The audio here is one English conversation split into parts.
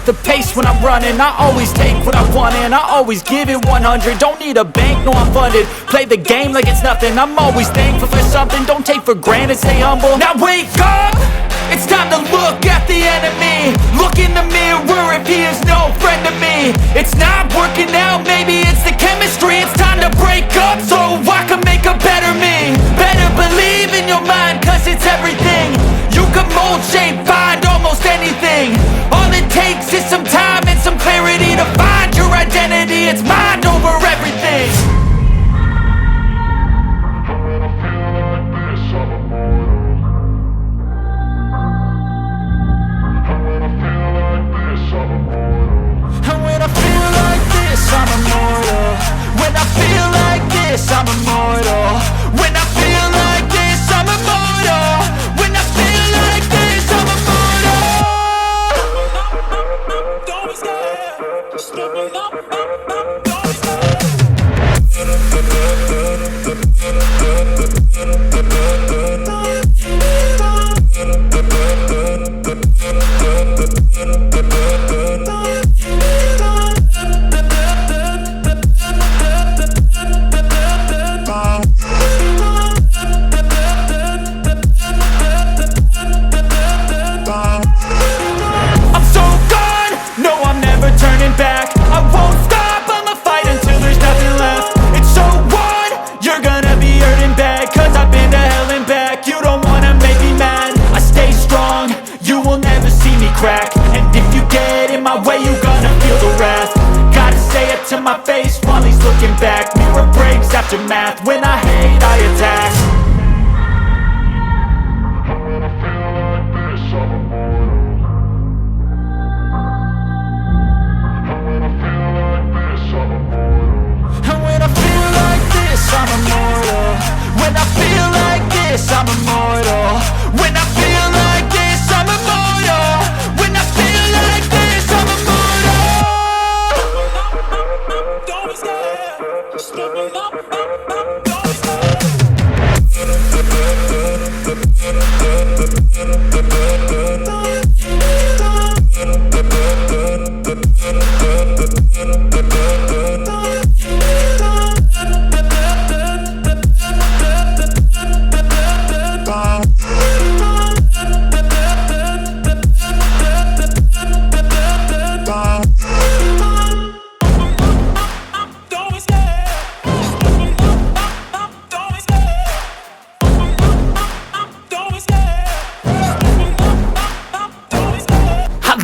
set the pace when I'm running. I always take what I want and I always give it 100. Don't need a bank, no I'm funded. Play the game like it's nothing. I'm always thankful for something. Don't take for granted, stay humble. Now wake up! It's time to look at the enemy. Look in the mirror if he is no friend to me. It's not working out, maybe it's the chemistry. It's time to break up so I can make a better me. Better believe in your mind, cause it's everything. You can mold, shape, find almost anything. All it takes is some time and some clarity to find your identity. It's mind over everything. I'm immortal. When I feel like this, I'm immortal. When I feel like this, I'm immortal. When I feel like this, I'm immortal. Don't be scared. Just let me know. Don't be scared. And if you get in my way, you gonna feel the wrath. Gotta say it to my face while he's looking back. Mirror breaks after math. When I hate, I attack. When I feel like this, I'm immortal. When I feel like this, I'm immortal. When I feel like this, I'm immortal. When I feel like this, I'm immortal. When I feel like this, I'm immortal. When I feel like this, I'm immortal. Don't be scared. Just let me know. Don't be scared.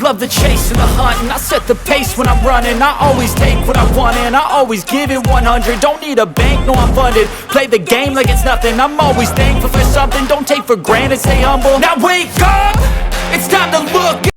Love the chase and the hunt, and I set the pace when I'm running. I always take what I want and I always give it 100. Don't need a bank, no I'm funded. Play the game like it's nothing. I'm always thankful for something. Don't take for granted, stay humble. Now wake up! It's time to look